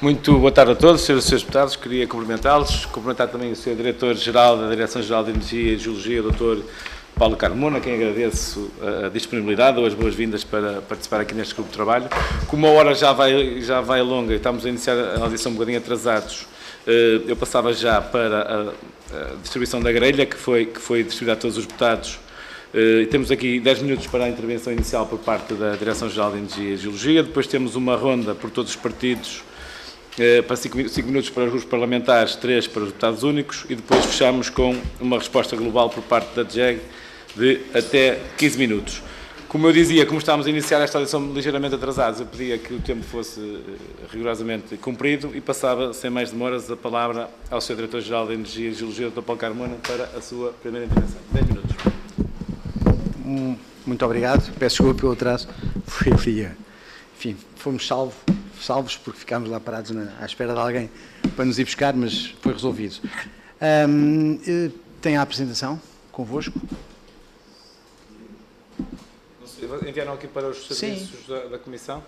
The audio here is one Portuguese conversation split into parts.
Muito boa tarde a todos, senhores e senhores deputados. Queria cumprimentá-los, cumprimentar também o Sr. Diretor-Geral da Direção-Geral de Energia e Geologia, o Dr. Paulo Carmona, a quem agradeço a disponibilidade ou as boas-vindas para participar aqui neste grupo de trabalho. Como a hora já vai longa e estamos a iniciar a audição um bocadinho atrasados, eu passava já para a distribuição da grelha, que foi distribuída a todos os deputados. Temos aqui 10 minutos para a intervenção inicial por parte da Direção-Geral de Energia e Geologia, depois temos uma ronda por todos os partidos, para 5 minutos para os grupos parlamentares, 3 para os deputados únicos e depois fechamos com uma resposta global por parte da DGEG de até 15 minutos. Como eu dizia, como estávamos a iniciar esta audição ligeiramente atrasados, eu pedia que o tempo fosse rigorosamente cumprido e passava, sem mais demoras, a palavra ao Sr. Diretor-Geral de Energia e Geologia, Dr. Paulo Carmona, para a sua primeira intervenção. 10 minutos. Muito obrigado. Peço desculpa pelo atraso. Foi ali, enfim, fomos salvos porque ficámos lá parados à espera de alguém para nos ir buscar, mas foi resolvido. Tem a apresentação convosco? Enviaram aqui para os serviços da Comissão?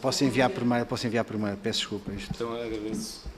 Posso enviar por mail, peço desculpa. Então agradeço.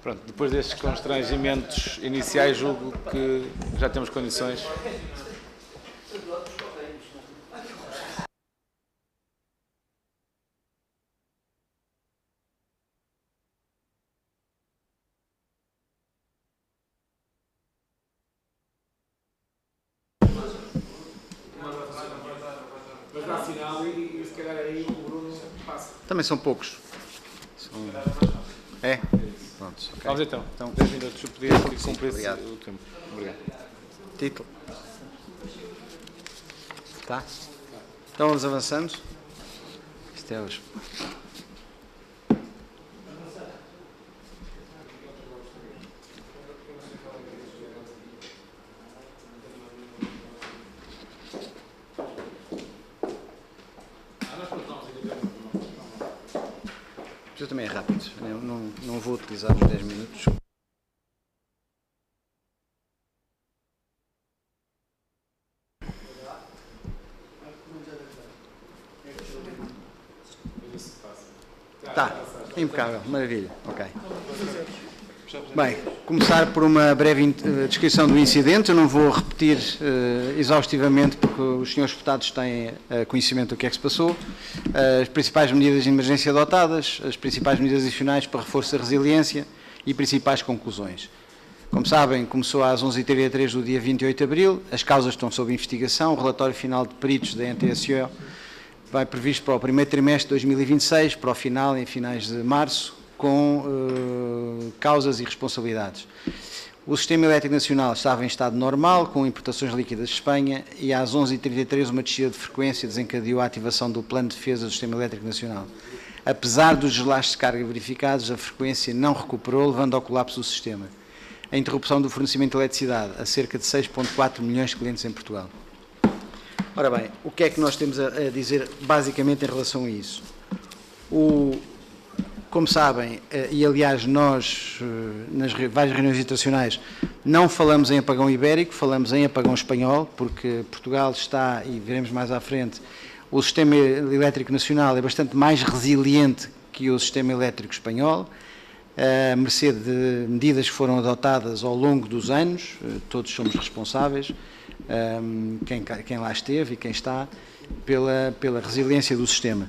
Pronto, depois destes constrangimentos iniciais, julgo que já temos condições. Mas dá sinal e se calhar aí o Bruno passa. Também são poucos. É? Pronto, okay. Vamos então. 10 minutos. Eu podia cumprir o tempo. Obrigado. Título? Tá? Então vamos avançando. Isto é hoje. isto também é rápido, não vou utilizar os 10 minutos. Tá, impecável, maravilha, ok. Bem, começar por uma breve descrição do incidente. Eu não vou repetir exaustivamente, porque os senhores deputados têm conhecimento do que é que se passou. As principais medidas de emergência adotadas, as principais medidas adicionais para reforço da resiliência e principais conclusões. Como sabem, começou às 11h33 do dia 28 de abril, as causas estão sob investigação, o relatório final de peritos da NTSO vai previsto para o primeiro trimestre de 2026, para o final, em finais de março, com causas e responsabilidades. O Sistema Elétrico Nacional estava em estado normal, com importações líquidas de Espanha, e às 11h33 uma descida de frequência desencadeou a ativação do Plano de Defesa do Sistema Elétrico Nacional. Apesar dos desleixos de carga verificados, a frequência não recuperou, levando ao colapso do sistema. A interrupção do fornecimento de eletricidade a cerca de 6,4 milhões de clientes em Portugal. Ora bem, o que é que nós temos a dizer basicamente em relação a isso? Como sabem, e aliás nós, nas várias reuniões internacionais, não falamos em apagão ibérico, falamos em apagão espanhol, porque Portugal está, e veremos mais à frente, o sistema elétrico nacional é bastante mais resiliente que o sistema elétrico espanhol, a mercê de medidas que foram adotadas ao longo dos anos, todos somos responsáveis, quem lá esteve e quem está, pela resiliência do sistema.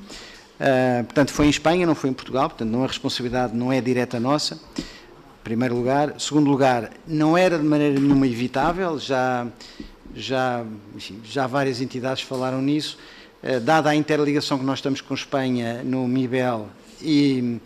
Portanto, foi em Espanha, não foi em Portugal, portanto, não, a responsabilidade não é direta nossa, em primeiro lugar. Segundo lugar, não era de maneira nenhuma evitável, enfim, já várias entidades falaram nisso, dada a interligação que nós estamos com Espanha no MIBEL e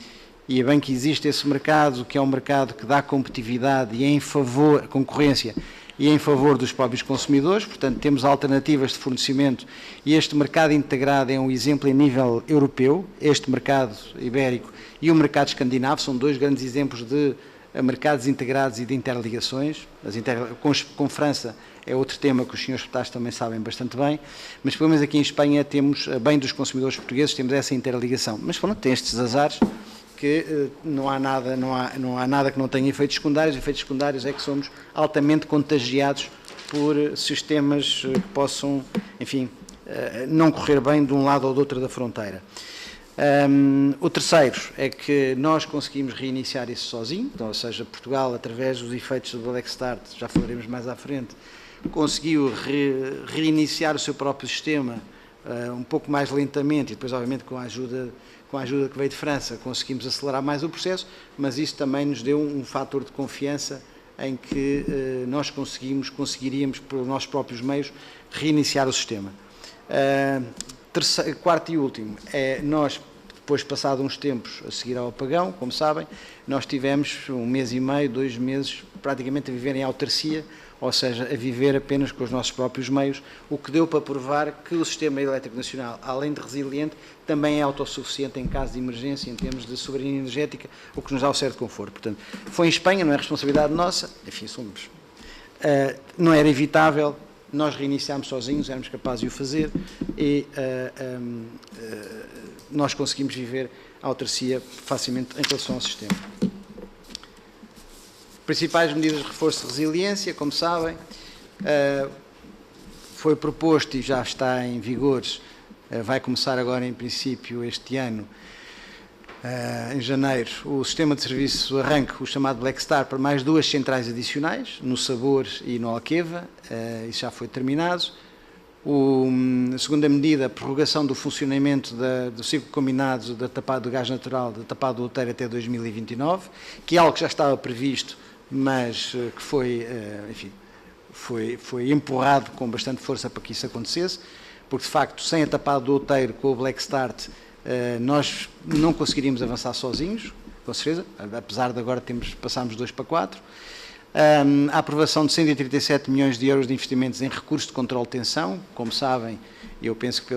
é bem que existe esse mercado, que é um mercado que dá competitividade e é em favor, concorrência, e em favor dos próprios consumidores, portanto temos alternativas de fornecimento e este mercado integrado é um exemplo em nível europeu, este mercado ibérico e o mercado escandinavo são dois grandes exemplos de mercados integrados e de interligações, com França é outro tema que os senhores deputados também sabem bastante bem, mas pelo menos aqui em Espanha temos, bem dos consumidores portugueses, temos essa interligação, mas pronto, tem estes azares, que não há nada que não tenha efeitos secundários é que somos altamente contagiados por sistemas que possam, enfim, não correr bem de um lado ou do outro da fronteira. O terceiro é que nós conseguimos reiniciar isso sozinho, então, ou seja, Portugal, através dos efeitos do Black Start, já falaremos mais à frente, conseguiu reiniciar o seu próprio sistema um pouco mais lentamente e depois, obviamente, com a ajuda que veio de França, conseguimos acelerar mais o processo, mas isso também nos deu um fator de confiança em que nós conseguiríamos, pelos nossos próprios meios, reiniciar o sistema. Quarto e último, nós, depois passado uns tempos a seguir ao apagão, como sabem, nós tivemos 1 mês e meio, 2 meses, praticamente a viver em autarcia, ou seja, a viver apenas com os nossos próprios meios, o que deu para provar que o Sistema Elétrico Nacional, além de resiliente, também é autossuficiente em caso de emergência, em termos de soberania energética, o que nos dá um certo conforto. Portanto, foi em Espanha, não é responsabilidade nossa, enfim, somos. Não era evitável, nós reiniciámos sozinhos, éramos capazes de o fazer e nós conseguimos viver a autarcia facilmente em relação ao sistema. Principais medidas de reforço de resiliência, como sabem, foi proposto e já está em vigor, vai começar agora em princípio este ano, em janeiro, o sistema de serviço arranque, o chamado Black Star, para mais 2 centrais adicionais, no Sabor e no Alqueva, isso já foi terminado. A segunda medida, a prorrogação do funcionamento do ciclo combinado da tapada do gás natural, da tapada do outeiro até 2029, que é algo que já estava previsto, mas que foi, enfim, foi empurrado com bastante força para que isso acontecesse, porque de facto, sem a tapada do outeiro, com o Black Start, nós não conseguiríamos avançar sozinhos, com certeza, apesar de agora passarmos 2 para 4. A aprovação de 137 milhões de euros de investimentos em recursos de controle de tensão, como sabem, eu penso que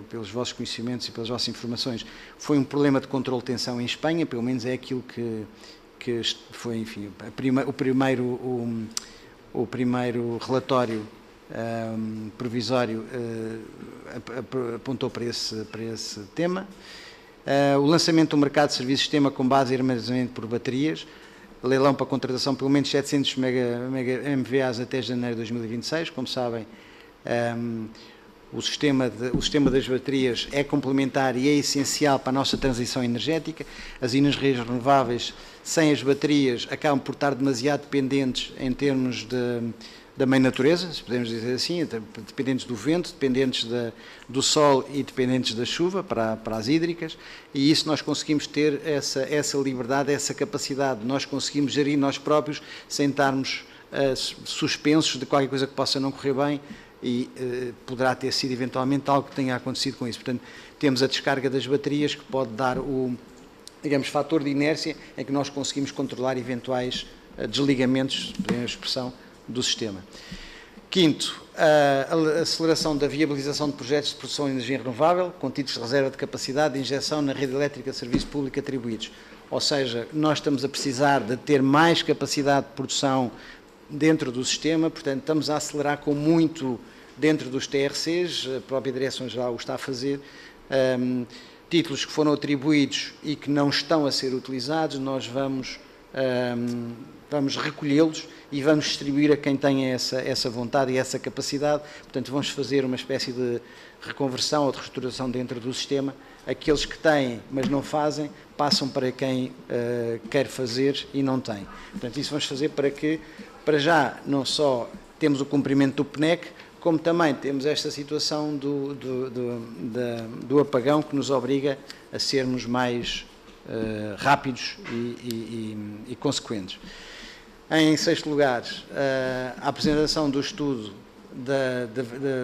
pelos vossos conhecimentos e pelas vossas informações, foi um problema de controle de tensão em Espanha, pelo menos é aquilo que foi, enfim, o primeiro relatório provisório apontou para esse tema. O lançamento do mercado de serviços de sistema com base em armazenamento por baterias, leilão para contratação de pelo menos 700 MVAs até janeiro de 2026. Como sabem, o sistema das baterias é complementar e é essencial para a nossa transição energética. As energias renováveis, sem as baterias, acabam por estar demasiado dependentes em termos da mãe natureza, se podemos dizer assim, dependentes do vento, dependentes do sol e dependentes da chuva para as hídricas, e isso nós conseguimos ter essa liberdade, essa capacidade, nós conseguimos gerir nós próprios sem estarmos suspensos de qualquer coisa que possa não correr bem, e poderá ter sido eventualmente algo que tenha acontecido com isso. Portanto, temos a descarga das baterias que pode dar digamos, fator de inércia em que nós conseguimos controlar eventuais desligamentos, a expressão, do sistema. Quinto, a aceleração da viabilização de projetos de produção de energia renovável com títulos de reserva de capacidade de injeção na rede elétrica de serviço público atribuídos. Ou seja, nós estamos a precisar de ter mais capacidade de produção dentro do sistema, portanto, estamos a acelerar com muito dentro dos TRCs, a própria Direção-Geral o está a fazer. Títulos que foram atribuídos e que não estão a ser utilizados, nós vamos recolhê-los e vamos distribuir a quem tenha essa vontade e essa capacidade. Portanto, vamos fazer uma espécie de reconversão ou de reestruturação dentro do sistema. Aqueles que têm, mas não fazem, passam para quem quer fazer e não tem. Portanto, isso vamos fazer para que, para já, não só temos o cumprimento do PNEC, como também temos esta situação do apagão que nos obriga a sermos mais rápidos e consequentes. Em sexto lugar, a apresentação do estudo da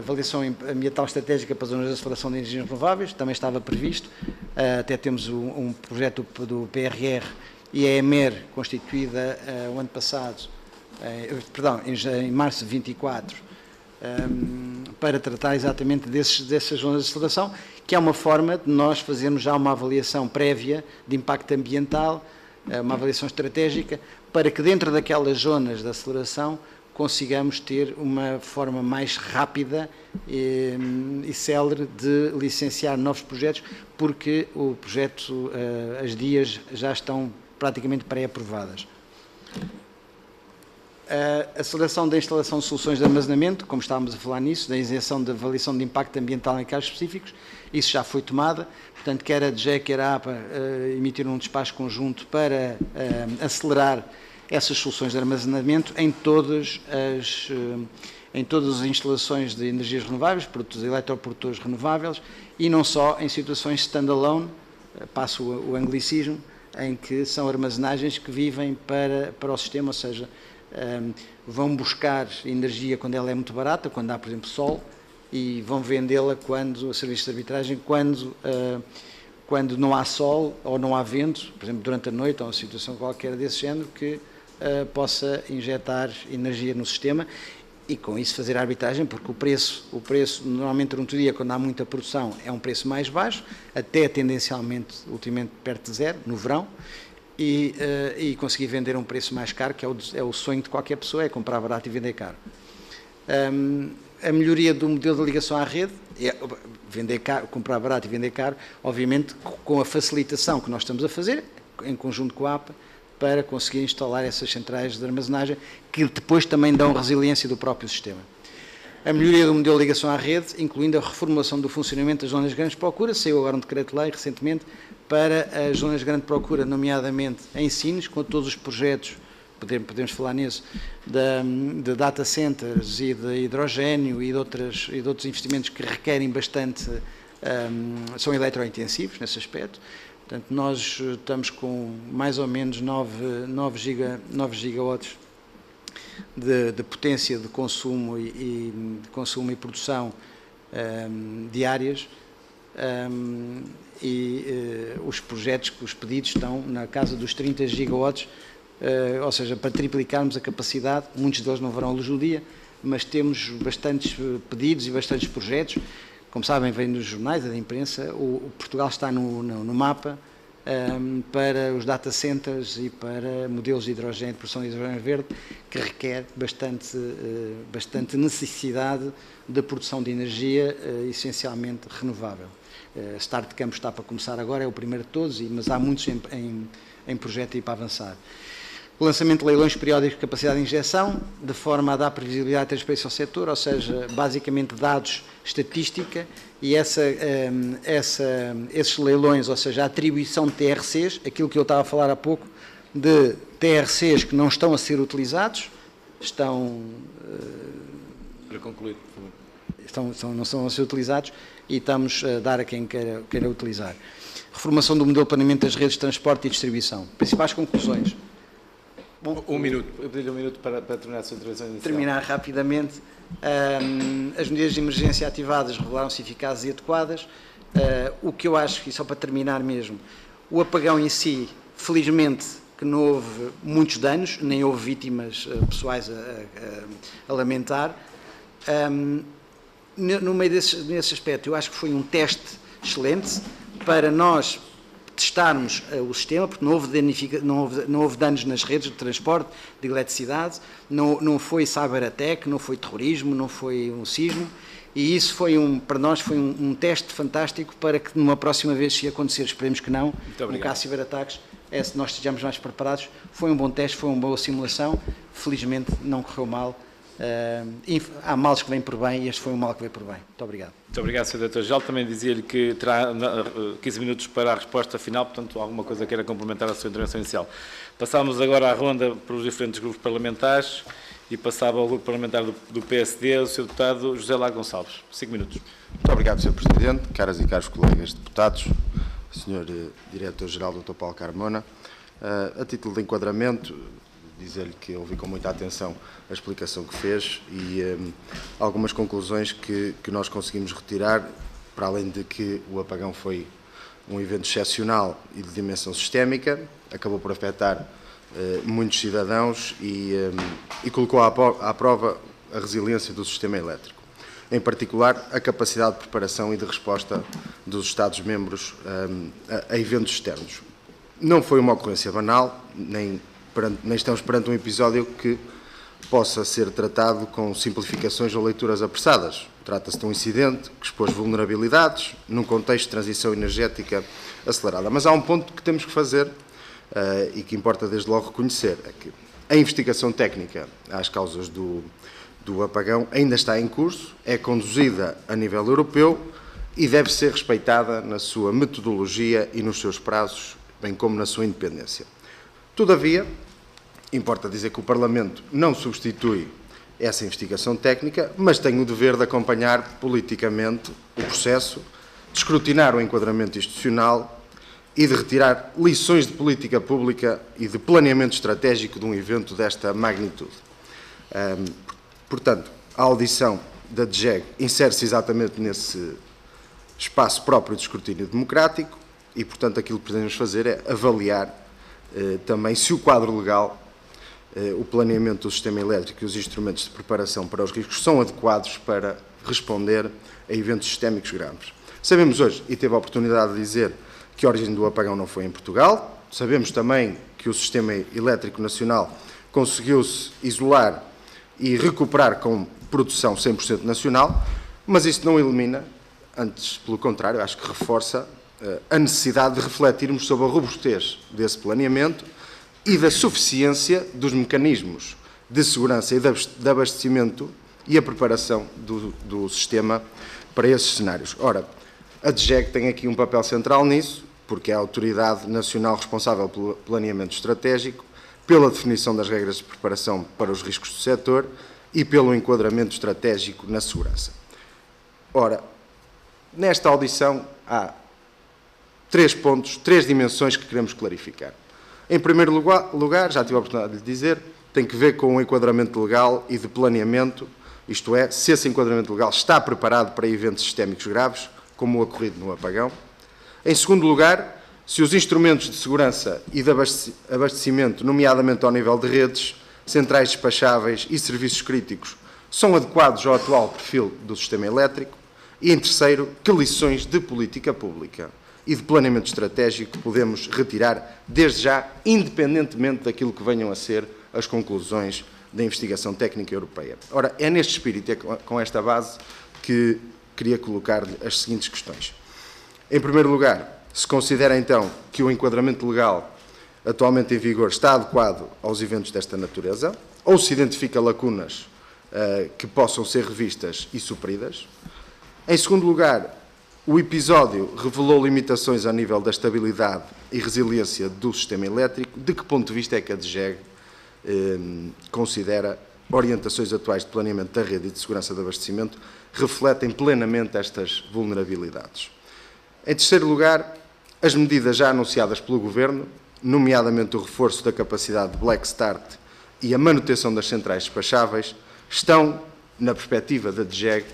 avaliação ambiental estratégica para zonas de aceleração de energias renováveis, também estava previsto, até temos um projeto do PRR e a EMER constituída o ano passado, em março de 24, para tratar exatamente dessas zonas de aceleração, que é uma forma de nós fazermos já uma avaliação prévia de impacto ambiental, uma avaliação estratégica, para que dentro daquelas zonas de aceleração consigamos ter uma forma mais rápida e célere de licenciar novos projetos, porque o projeto, as DIAs já estão praticamente pré-aprovadas. A aceleração da instalação de soluções de armazenamento, como estávamos a falar nisso, da isenção da avaliação de impacto ambiental em casos específicos, isso já foi tomada, portanto, quer a DGE, quer a APA emitiram um despacho conjunto para acelerar essas soluções de armazenamento em todas as instalações de energias renováveis, produtos eletroprodutores renováveis, e não só em situações standalone, passo o anglicismo, em que são armazenagens que vivem para o sistema, ou seja, vão buscar energia quando ela é muito barata, quando há, por exemplo, sol, e vão vendê-la a serviços de arbitragem quando não há sol ou não há vento, por exemplo, durante a noite ou uma situação qualquer desse género, que possa injetar energia no sistema e com isso fazer a arbitragem, porque o preço normalmente durante o dia, quando há muita produção, é um preço mais baixo, até tendencialmente, ultimamente, perto de zero, no verão, e conseguir vender a um preço mais caro, que é o sonho de qualquer pessoa, é comprar barato e vender caro. A melhoria do modelo de ligação à rede, vender caro, comprar barato e vender caro, obviamente com a facilitação que nós estamos a fazer, em conjunto com a APA, para conseguir instalar essas centrais de armazenagem, que depois também dão resiliência do próprio sistema. A melhoria do modelo de ligação à rede, incluindo a reformulação do funcionamento das zonas de grande procura, saiu agora um decreto-lei recentemente para as zonas de grande procura, nomeadamente em Sines, com todos os projetos, podemos falar nisso, de data centers e de hidrogénio e de outros investimentos que requerem bastante, são eletrointensivos nesse aspecto. Portanto, nós estamos com mais ou menos 9 gigawatts de potência de consumo e produção diárias, os projetos, os pedidos estão na casa dos 30 gigawatts, ou seja, para triplicarmos a capacidade. Muitos deles não verão a luz do dia, mas temos bastantes pedidos e bastantes projetos. Como sabem, vem nos jornais, da imprensa, o Portugal está no mapa para os data centers e para modelos de hidrogênio, de produção de hidrogênio verde, que requer bastante necessidade de produção de energia essencialmente renovável. Start de Campo está para começar agora, é o primeiro de todos, mas há muitos em projeto e para avançar. O lançamento de leilões periódicos de capacidade de injeção, de forma a dar previsibilidade e transparência ao setor, ou seja, basicamente dados, estatística, e esses leilões, ou seja, a atribuição de TRCs, aquilo que eu estava a falar há pouco, de TRCs que não estão a ser utilizados, Para concluir, não são a ser utilizados, e estamos a dar a quem queira utilizar. Reformação do modelo de planeamento das redes de transporte e distribuição. Principais conclusões. Bom, um minuto. Eu pedi um minuto para terminar a sua intervenção inicial. Terminar rapidamente. As medidas de emergência ativadas revelaram-se eficazes e adequadas. O que eu acho, e só para terminar mesmo, o apagão em si, felizmente, que não houve muitos danos, nem houve vítimas pessoais a lamentar. No meio nesse aspecto, eu acho que foi um teste excelente para nós testarmos o sistema, porque não houve danos nas redes de transporte, de eletricidade, não foi cyber-attack, não foi terrorismo, não foi um sismo, e isso para nós foi um teste fantástico para que numa próxima vez, se acontecer, esperemos que não, no caso de ciberataques, se nós estejamos mais preparados. Foi um bom teste, foi uma boa simulação, felizmente não correu mal. Há males que vêm por bem e este foi um mal que veio por bem. Muito obrigado. Muito obrigado, Sr. Diretor-Geral. Também dizia-lhe que terá 15 minutos para a resposta final, portanto, alguma coisa queira complementar a sua intervenção inicial. Passamos agora à ronda pelos diferentes grupos parlamentares e passava ao grupo parlamentar do PSD, o Sr. Deputado José Lago Gonçalves. 5 minutos. Muito obrigado, Sr. Presidente, caras e caros colegas deputados, Sr. Diretor-Geral, Dr. Paulo Carmona. A título de enquadramento, dizer-lhe que ouvi com muita atenção a explicação que fez e algumas conclusões que nós conseguimos retirar, para além de que o apagão foi um evento excepcional e de dimensão sistémica, acabou por afetar muitos cidadãos e colocou à prova a resiliência do sistema elétrico. Em particular, a capacidade de preparação e de resposta dos Estados-membros a eventos externos. Não foi uma ocorrência banal, nem estamos perante um episódio que possa ser tratado com simplificações ou leituras apressadas. Trata-se de um incidente que expôs vulnerabilidades num contexto de transição energética acelerada. Mas há um ponto que temos que fazer e que importa desde logo reconhecer, é que a investigação técnica às causas do apagão ainda está em curso, é conduzida a nível europeu e deve ser respeitada na sua metodologia e nos seus prazos, bem como na sua independência. Todavia, importa dizer que o Parlamento não substitui essa investigação técnica, mas tem o dever de acompanhar politicamente o processo, de escrutinar o enquadramento institucional e de retirar lições de política pública e de planeamento estratégico de um evento desta magnitude. Portanto, a audição da DGEG insere-se exatamente nesse espaço próprio de escrutínio democrático e, portanto, aquilo que podemos fazer é avaliar também se o quadro legal, o planeamento do sistema elétrico e os instrumentos de preparação para os riscos são adequados para responder a eventos sistémicos graves. Sabemos hoje, e teve a oportunidade de dizer, que a origem do apagão não foi em Portugal. Sabemos também que o sistema elétrico nacional conseguiu-se isolar e recuperar com produção 100% nacional, mas isso não elimina, antes, pelo contrário, acho que reforça a necessidade de refletirmos sobre a robustez desse planeamento e da suficiência dos mecanismos de segurança e de abastecimento e a preparação do sistema para esses cenários. Ora, a DGEG tem aqui um papel central nisso, porque é a autoridade nacional responsável pelo planeamento estratégico, pela definição das regras de preparação para os riscos do setor e pelo enquadramento estratégico na segurança. Ora, nesta audição há 3 pontos, 3 dimensões que queremos clarificar. Em primeiro lugar, já tive a oportunidade de lhe dizer, tem que ver com o enquadramento legal e de planeamento, isto é, se esse enquadramento legal está preparado para eventos sistémicos graves, como o ocorrido no apagão. Em segundo lugar, se os instrumentos de segurança e de abastecimento, nomeadamente ao nível de redes, centrais despacháveis e serviços críticos, são adequados ao atual perfil do sistema elétrico. E, em terceiro, que lições de política pública e de planeamento estratégico que podemos retirar desde já, independentemente daquilo que venham a ser as conclusões da investigação técnica europeia. Ora, é neste espírito, é com esta base, que queria colocar-lhe as seguintes questões. Em primeiro lugar, se considera então que o enquadramento legal atualmente em vigor está adequado aos eventos desta natureza, ou se identifica lacunas que possam ser revistas e supridas. Em segundo lugar, o episódio revelou limitações a nível da estabilidade e resiliência do sistema elétrico. De que ponto de vista é que a DGEG considera orientações atuais de planeamento da rede e de segurança de abastecimento refletem plenamente estas vulnerabilidades? Em terceiro lugar, as medidas já anunciadas pelo Governo, nomeadamente o reforço da capacidade de Black Start e a manutenção das centrais despacháveis, estão, na perspectiva da DGEG,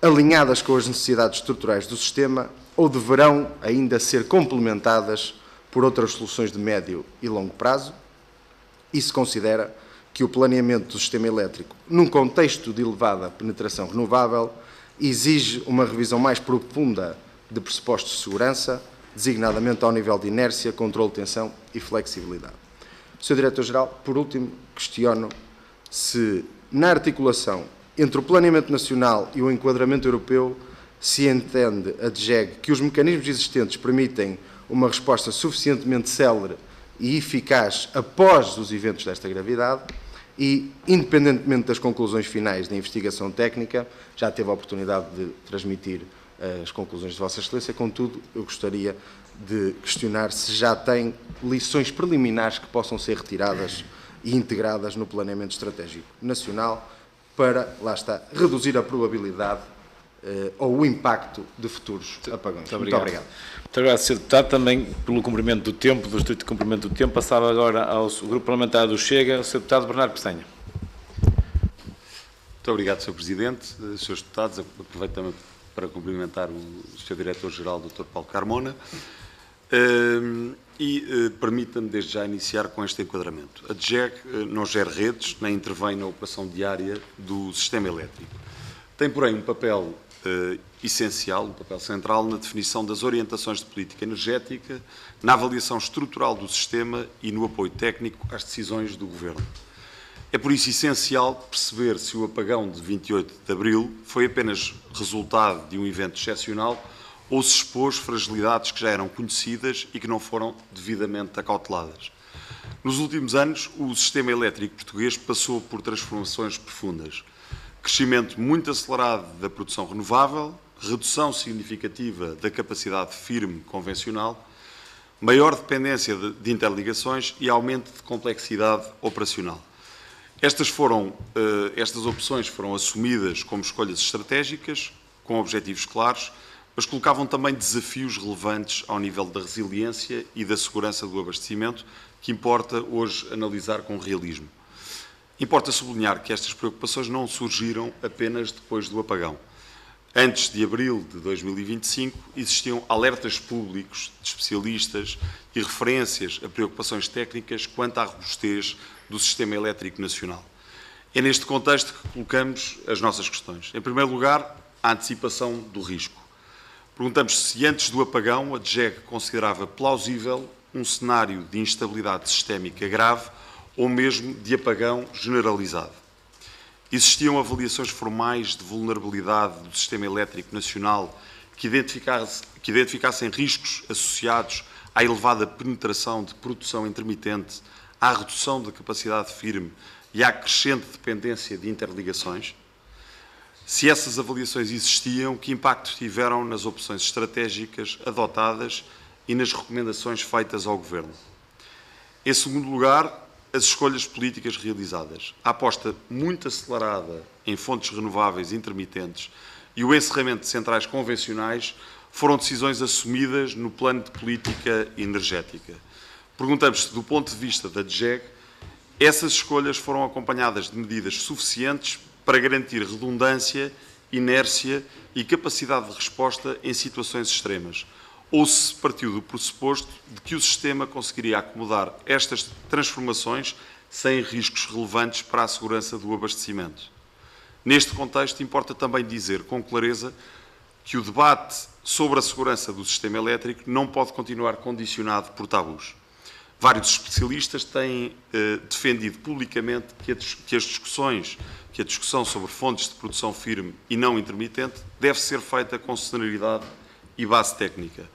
alinhadas com as necessidades estruturais do sistema ou deverão ainda ser complementadas por outras soluções de médio e longo prazo? E se considera que o planeamento do sistema elétrico, num contexto de elevada penetração renovável, exige uma revisão mais profunda de pressupostos de segurança, designadamente ao nível de inércia, controle de tensão e flexibilidade. Sr. Diretor-Geral, por último, questiono se, na articulação entre o planeamento nacional e o enquadramento europeu, se entende a DGEG que os mecanismos existentes permitem uma resposta suficientemente célere e eficaz após os eventos desta gravidade e, independentemente das conclusões finais da investigação técnica, já teve a oportunidade de transmitir as conclusões de Vossa Excelência, contudo, eu gostaria de questionar se já tem lições preliminares que possam ser retiradas e integradas no planeamento estratégico nacional para, lá está, reduzir a probabilidade ou o impacto de futuros apagões. Muito obrigado. Muito obrigado, Sr. Deputado, também pelo cumprimento do tempo, do estrito cumprimento do tempo. Passava agora ao Grupo Parlamentar do Chega, o Sr. Deputado Bernardo Peçanha. Muito obrigado, Sr. Presidente. Srs. Deputados, aproveito também para cumprimentar o Sr. Diretor-Geral, Dr. Paulo Carmona, permita-me desde já iniciar com este enquadramento. A DGEG não gera redes, nem intervém na operação diária do sistema elétrico. Tem, porém, um papel essencial, um papel central na definição das orientações de política energética, na avaliação estrutural do sistema e no apoio técnico às decisões do Governo. É por isso essencial perceber se o apagão de 28 de abril foi apenas resultado de um evento excepcional ou se expôs fragilidades que já eram conhecidas e que não foram devidamente acauteladas. Nos últimos anos, o sistema elétrico português passou por transformações profundas. Crescimento muito acelerado da produção renovável, redução significativa da capacidade firme convencional, maior dependência de interligações e aumento de complexidade operacional. Estas opções foram assumidas como escolhas estratégicas, com objetivos claros, mas colocavam também desafios relevantes ao nível da resiliência e da segurança do abastecimento, que importa hoje analisar com realismo. Importa sublinhar que estas preocupações não surgiram apenas depois do apagão. Antes de abril de 2025, existiam alertas públicos de especialistas e referências a preocupações técnicas quanto à robustez do sistema elétrico nacional. É neste contexto que colocamos as nossas questões. Em primeiro lugar, a antecipação do risco. Perguntamos se antes do apagão a DGEG considerava plausível um cenário de instabilidade sistémica grave ou mesmo de apagão generalizado. Existiam avaliações formais de vulnerabilidade do sistema elétrico nacional que identificassem riscos associados à elevada penetração de produção intermitente, à redução da capacidade firme e à crescente dependência de interligações? Se essas avaliações existiam, que impacto tiveram nas opções estratégicas adotadas e nas recomendações feitas ao Governo? Em segundo lugar, as escolhas políticas realizadas. A aposta muito acelerada em fontes renováveis intermitentes e o encerramento de centrais convencionais foram decisões assumidas no plano de política energética. Perguntamos se, do ponto de vista da DGEG, essas escolhas foram acompanhadas de medidas suficientes para garantir redundância, inércia e capacidade de resposta em situações extremas, ou se partiu do pressuposto de que o sistema conseguiria acomodar estas transformações sem riscos relevantes para a segurança do abastecimento. Neste contexto, importa também dizer com clareza que o debate sobre a segurança do sistema elétrico não pode continuar condicionado por tabus. Vários especialistas têm defendido publicamente que a discussão sobre fontes de produção firme e não intermitente deve ser feita com celeridade e base técnica.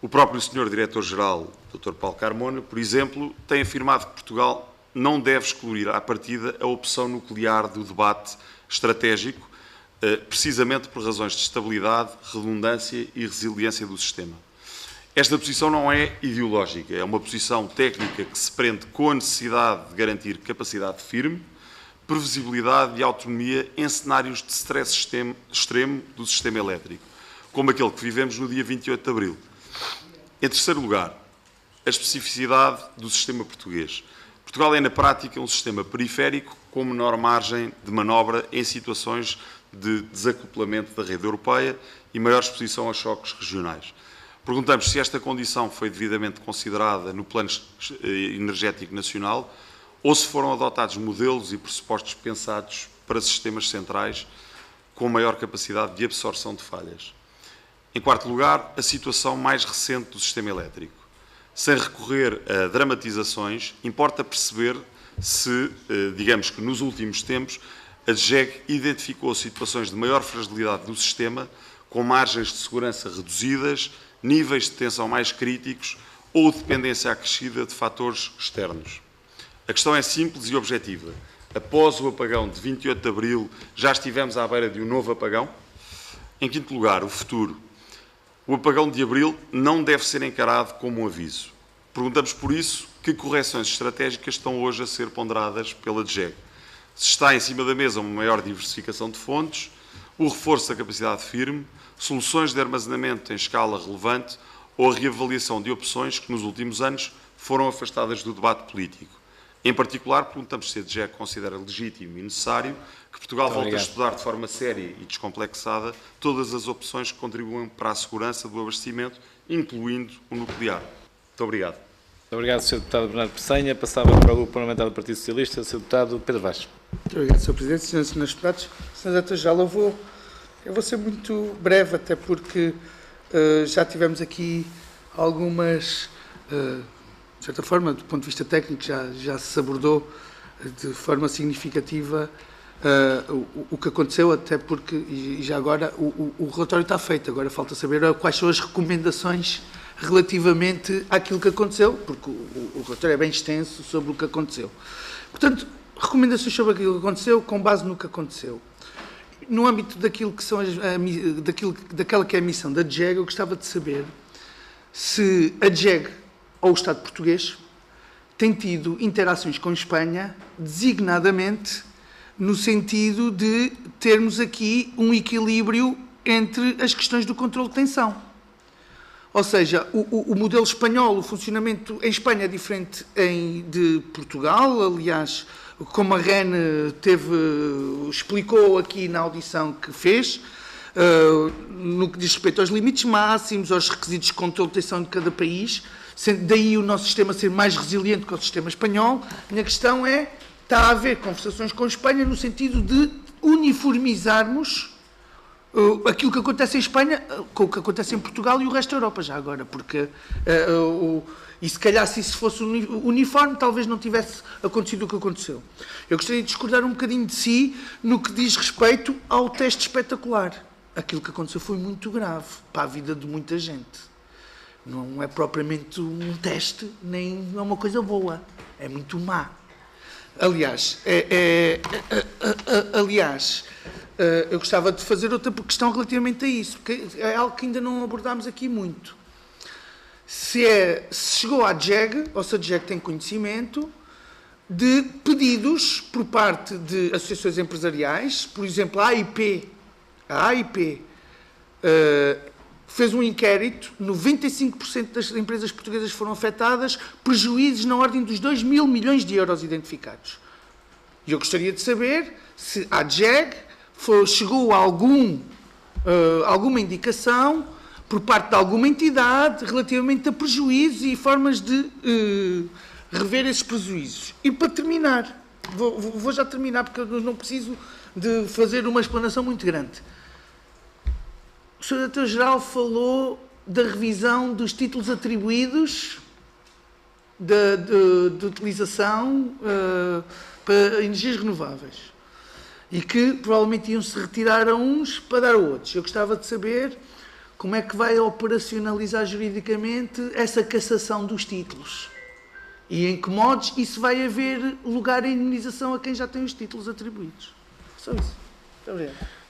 O próprio Sr. Diretor-Geral, Dr. Paulo Carmona, por exemplo, tem afirmado que Portugal não deve excluir à partida a opção nuclear do debate estratégico, precisamente por razões de estabilidade, redundância e resiliência do sistema. Esta posição não é ideológica, é uma posição técnica que se prende com a necessidade de garantir capacidade firme, previsibilidade e autonomia em cenários de stress extremo do sistema elétrico, como aquele que vivemos no dia 28 de abril. Em terceiro lugar, a especificidade do sistema português. Portugal é, na prática, um sistema periférico com menor margem de manobra em situações de desacoplamento da rede europeia e maior exposição a choques regionais. Perguntamos se esta condição foi devidamente considerada no Plano Energético Nacional ou se foram adotados modelos e pressupostos pensados para sistemas centrais com maior capacidade de absorção de falhas. Em quarto lugar, a situação mais recente do sistema elétrico. Sem recorrer a dramatizações, importa perceber se, digamos que nos últimos tempos, a DGEG identificou situações de maior fragilidade do sistema, com margens de segurança reduzidas, níveis de tensão mais críticos ou dependência acrescida de fatores externos. A questão é simples e objetiva. Após o apagão de 28 de abril, já estivemos à beira de um novo apagão? Em quinto lugar, o futuro. O apagão de abril não deve ser encarado como um aviso. Perguntamos, por isso, que correções estratégicas estão hoje a ser ponderadas pela DGEG. Se está em cima da mesa uma maior diversificação de fontes, o reforço da capacidade firme, soluções de armazenamento em escala relevante ou a reavaliação de opções que nos últimos anos foram afastadas do debate político. Em particular, perguntamos se a DGEG considera legítimo e necessário que Portugal volte a estudar de forma séria e descomplexada todas as opções que contribuem para a segurança do abastecimento, incluindo o nuclear. Muito obrigado. Muito obrigado, Sr. Deputado Bernardo Pessanha. Passava para o Grupo Parlamentar do Partido Socialista, Sr. Deputado Pedro Vaz. Muito obrigado, Sr. Presidente. Senhoras e Senhores Deputados, Sr. Diretor-Geral, eu vou ser muito breve, até porque já tivemos aqui algumas, de certa forma, do ponto de vista técnico, já se abordou de forma significativa o que aconteceu, até porque, e já agora, o relatório está feito, agora falta saber quais são as recomendações relativamente àquilo que aconteceu, porque o relatório é bem extenso sobre o que aconteceu. Portanto, recomendações sobre aquilo que aconteceu, com base no que aconteceu. No âmbito daquilo que são daquela que é a missão da DGEG, eu gostava de saber se a DGEG ou o Estado português tem tido interações com a Espanha, designadamente no sentido de termos aqui um equilíbrio entre as questões do controle de tensão. Ou seja, o modelo espanhol, o funcionamento em Espanha é diferente de Portugal. Aliás, como a REN explicou aqui na audição que fez, no que diz respeito aos limites máximos, aos requisitos de controle de tensão de cada país, daí o nosso sistema ser mais resiliente que o sistema espanhol. A minha questão está a haver conversações com a Espanha no sentido de uniformizarmos aquilo que acontece em Espanha com o que acontece em Portugal e o resto da Europa, já agora, porque e se calhar se isso fosse uniforme, talvez não tivesse acontecido o que aconteceu. Eu gostaria de discordar um bocadinho de si no que diz respeito ao teste espetacular. Aquilo que aconteceu foi muito grave para a vida de muita gente. Não é propriamente um teste, nem é uma coisa boa, é muito má. Aliás, eu gostava de fazer outra questão relativamente a isso, porque é algo que ainda não abordámos aqui muito. Se chegou à DGEG, ou se a DGEG tem conhecimento, de pedidos por parte de associações empresariais, por exemplo, a AIP fez um inquérito, 95% das empresas portuguesas foram afetadas, prejuízos na ordem dos 2 mil milhões de euros identificados. E eu gostaria de saber se a DGEG chegou a alguma indicação por parte de alguma entidade relativamente a prejuízos e formas de rever esses prejuízos. E para terminar, vou já terminar porque eu não preciso de fazer uma explanação muito grande. o Sr. Diretor-Geral falou da revisão dos títulos atribuídos de utilização para energias renováveis e que provavelmente iam-se retirar a uns para dar a outros. Eu gostava de saber como é que vai operacionalizar juridicamente essa cassação dos títulos e em que modos isso vai haver lugar à indemnização a quem já tem os títulos atribuídos. Só isso. Muito obrigado.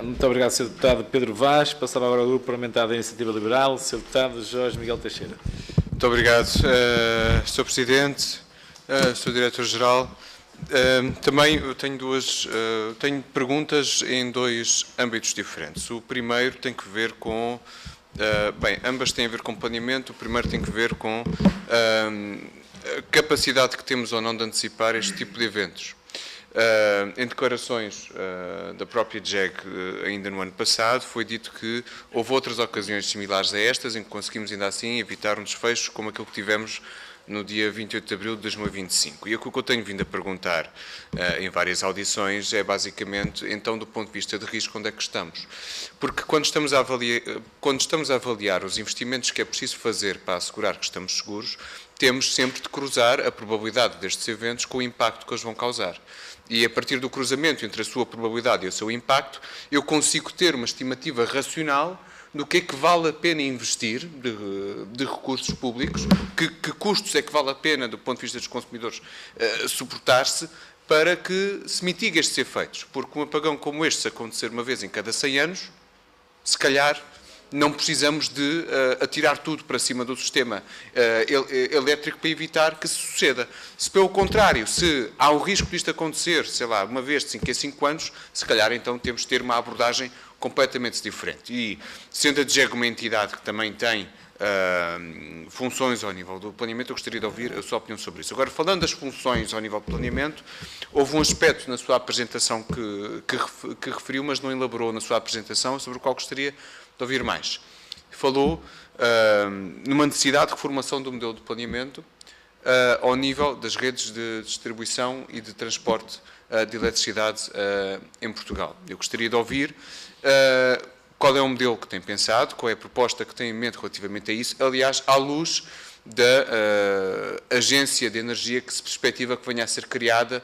Muito obrigado, Sr. Deputado Pedro Vaz. Passava agora ao Grupo Parlamentar da Iniciativa Liberal, Sr. Deputado Jorge Miguel Teixeira. Muito obrigado, Sr. Presidente, Sr. Diretor-Geral. Também eu tenho tenho perguntas em dois âmbitos diferentes. O primeiro tem que ver com, bem, ambas têm a ver com planeamento. O primeiro tem que ver com a capacidade que temos ou não de antecipar este tipo de eventos. Em declarações da própria DGEG ainda no ano passado, foi dito que houve outras ocasiões similares a estas em que conseguimos ainda assim evitar um desfecho como aquele que tivemos no dia 28 de abril de 2025. E o que eu tenho vindo a perguntar em várias audições é basicamente, então, do ponto de vista de risco, onde é que estamos? Porque quando estamos a avaliar os investimentos que é preciso fazer para assegurar que estamos seguros, temos sempre de cruzar a probabilidade destes eventos com o impacto que eles vão causar. E a partir do cruzamento entre a sua probabilidade e o seu impacto, eu consigo ter uma estimativa racional do que é que vale a pena investir de recursos públicos, que custos é que vale a pena, do ponto de vista dos consumidores, suportar-se para que se mitigue estes efeitos. Porque um apagão como este, se acontecer uma vez em cada 100 anos, se calhar não precisamos de atirar tudo para cima do sistema elétrico para evitar que se suceda. Se, pelo contrário, se há o risco disto acontecer, sei lá, uma vez de 5 a 5 anos, se calhar então temos de ter uma abordagem completamente diferente. E, sendo a DGEG uma entidade que também tem funções ao nível do planeamento, eu gostaria de ouvir a sua opinião sobre isso. Agora, falando das funções ao nível do planeamento, houve um aspecto na sua apresentação que referiu, mas não elaborou na sua apresentação, sobre o qual gostaria de ouvir mais. Falou numa necessidade de reformulação do modelo de planeamento ao nível das redes de distribuição e de transporte de eletricidade em Portugal. Eu gostaria de ouvir qual é o modelo que tem pensado, qual é a proposta que tem em mente relativamente a isso, aliás, à luz da agência de energia que se perspectiva que venha a ser criada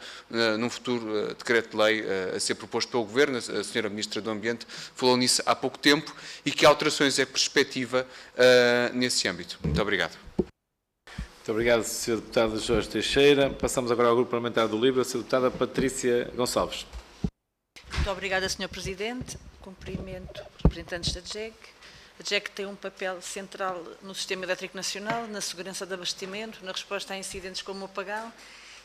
num futuro decreto-lei a ser proposto pelo Governo. A Sra. Ministra do Ambiente falou nisso há pouco tempo. E que alterações é que perspectiva nesse âmbito? Muito obrigado. Muito obrigado, Sr. Deputado Jorge Teixeira. Passamos agora ao Grupo Parlamentar do LIVRE, a Sra. Deputada Patrícia Gonçalves. Muito obrigada, Sr. Presidente. Cumprimento os representantes da DGEG. A DGEG tem um papel central no Sistema Elétrico Nacional, na segurança de abastecimento, na resposta a incidentes como o apagão,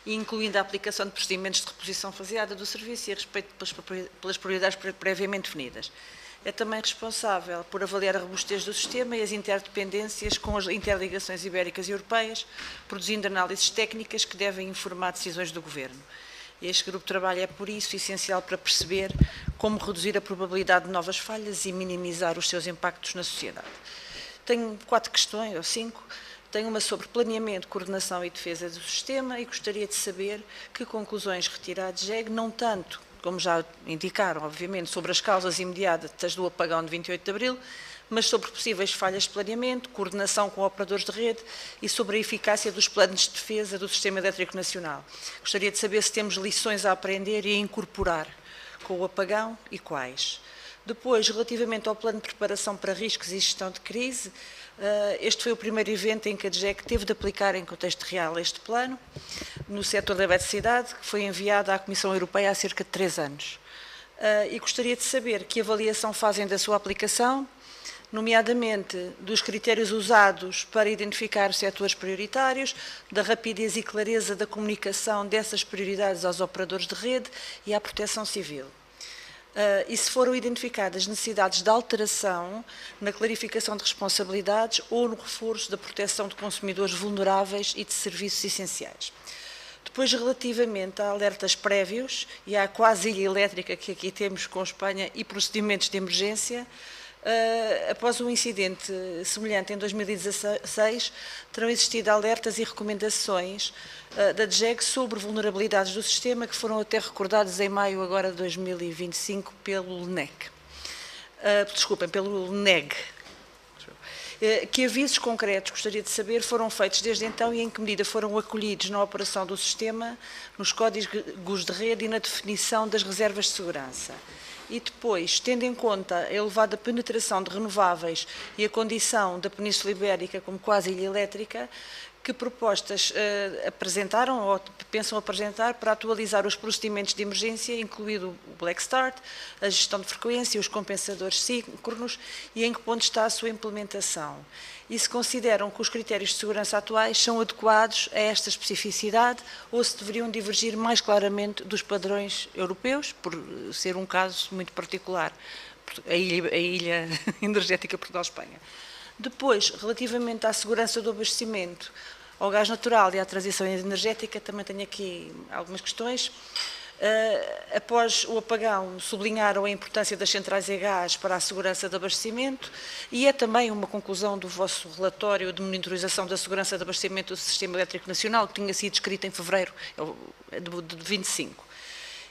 e incluindo a aplicação de procedimentos de reposição faseada do serviço e a respeito pelas prioridades previamente definidas. É também responsável por avaliar a robustez do sistema e as interdependências com as interligações ibéricas e europeias, produzindo análises técnicas que devem informar decisões do Governo. Este grupo de trabalho é, por isso, essencial para perceber como reduzir a probabilidade de novas falhas e minimizar os seus impactos na sociedade. Tenho 4 questões, ou 5. Tenho uma sobre planeamento, coordenação e defesa do sistema e gostaria de saber que conclusões retirar a DGEG, não tanto, como já indicaram, obviamente, sobre as causas imediatas do apagão de 28 de abril, mas sobre possíveis falhas de planeamento, coordenação com operadores de rede e sobre a eficácia dos planos de defesa do Sistema Elétrico Nacional. Gostaria de saber se temos lições a aprender e a incorporar com o apagão e quais. Depois, relativamente ao plano de preparação para riscos e gestão de crise, este foi o primeiro evento em que a DGEG teve de aplicar em contexto real este plano, no setor da eletricidade, que foi enviado à Comissão Europeia há cerca de 3 anos. E gostaria de saber que avaliação fazem da sua aplicação, nomeadamente dos critérios usados para identificar os setores prioritários, da rapidez e clareza da comunicação dessas prioridades aos operadores de rede e à proteção civil. E se foram identificadas necessidades de alteração na clarificação de responsabilidades ou no reforço da proteção de consumidores vulneráveis e de serviços essenciais. Depois, relativamente a alertas prévios e à quase ilha elétrica que aqui temos com Espanha e procedimentos de emergência, após um incidente semelhante em 2016, terão existido alertas e recomendações da DGEG sobre vulnerabilidades do sistema que foram até recordados em maio agora de 2025 pelo LNEC. desculpem, pelo NEG. Que avisos concretos, gostaria de saber, foram feitos desde então e em que medida foram acolhidos na operação do sistema, nos códigos de rede e na definição das reservas de segurança? E depois, tendo em conta a elevada penetração de renováveis e a condição da Península Ibérica como quase ilha elétrica, que propostas apresentaram ou pensam apresentar para atualizar os procedimentos de emergência, incluído o Black Start, a gestão de frequência, os compensadores síncronos, e em que ponto está a sua implementação? E se consideram que os critérios de segurança atuais são adequados a esta especificidade ou se deveriam divergir mais claramente dos padrões europeus, por ser um caso muito particular, a ilha energética Portugal-Espanha. Depois, relativamente à segurança do abastecimento ao gás natural e à transição energética, também tenho aqui algumas questões. Após o apagão, sublinharam a importância das centrais a gás para a segurança de abastecimento e é também uma conclusão do vosso relatório de monitorização da segurança de abastecimento do Sistema Elétrico Nacional, que tinha sido escrito em fevereiro de 25.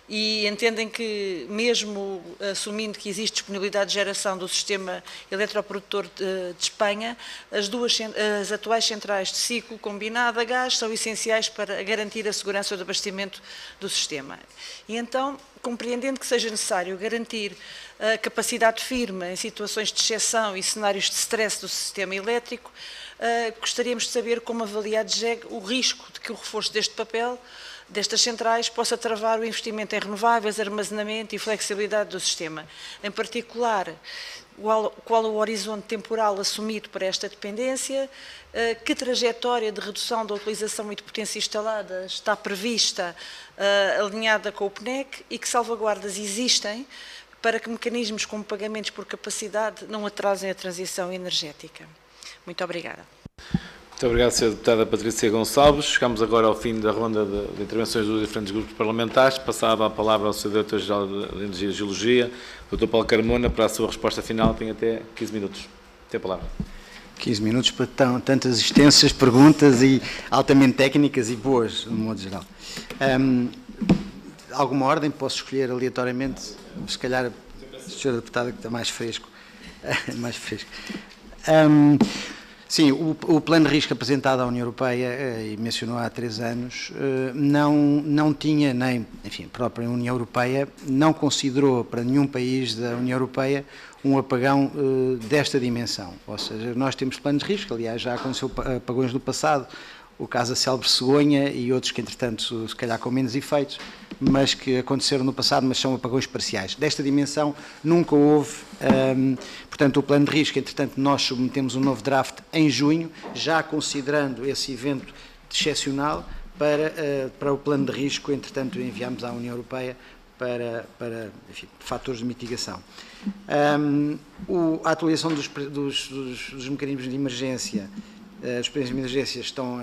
E entendem que, mesmo assumindo que existe disponibilidade de geração do sistema eletroprodutor de Espanha, as atuais centrais de ciclo combinado a gás são essenciais para garantir a segurança do abastecimento do sistema. E então, compreendendo que seja necessário garantir a capacidade firme em situações de exceção e cenários de stress do sistema elétrico, gostaríamos de saber como avalia a DGEG o risco de que o reforço deste papel destas centrais possa travar o investimento em renováveis, armazenamento e flexibilidade do sistema. Em particular, qual o horizonte temporal assumido para esta dependência, que trajetória de redução da utilização e de potência instalada está prevista, alinhada com o PNEC, e que salvaguardas existem para que mecanismos como pagamentos por capacidade não atrasem a transição energética. Muito obrigada. Muito obrigado, Sra. Deputada Patrícia Gonçalves. Chegamos agora ao fim da ronda de intervenções dos diferentes grupos parlamentares. Passava a palavra ao Sr. Diretor-Geral de Energia e Geologia, Dr. Paulo Carmona, para a sua resposta final. Tem até 15 minutos. Tem a palavra. 15 minutos para tantas extensas perguntas e altamente técnicas e boas, de modo geral. Alguma ordem? Posso escolher aleatoriamente? Se calhar, Sra. Deputada, que está mais fresco. Mais fresco. Sim, o plano de risco apresentado à União Europeia, e mencionou há 3 anos, não tinha nem, enfim, a própria União Europeia não considerou para nenhum país da União Europeia um apagão desta dimensão. Ou seja, nós temos planos de risco, aliás, já aconteceu apagões no passado, o caso da célebre cegonha e outros que, entretanto, se calhar com menos efeitos, mas que aconteceram no passado, mas são apagões parciais. Desta dimensão nunca houve, portanto, o plano de risco, entretanto, nós submetemos um novo draft em junho, já considerando esse evento excepcional para o plano de risco, entretanto, enviámos à União Europeia para enfim, fatores de mitigação. A atualização dos mecanismos de emergência, os mecanismos de emergência estão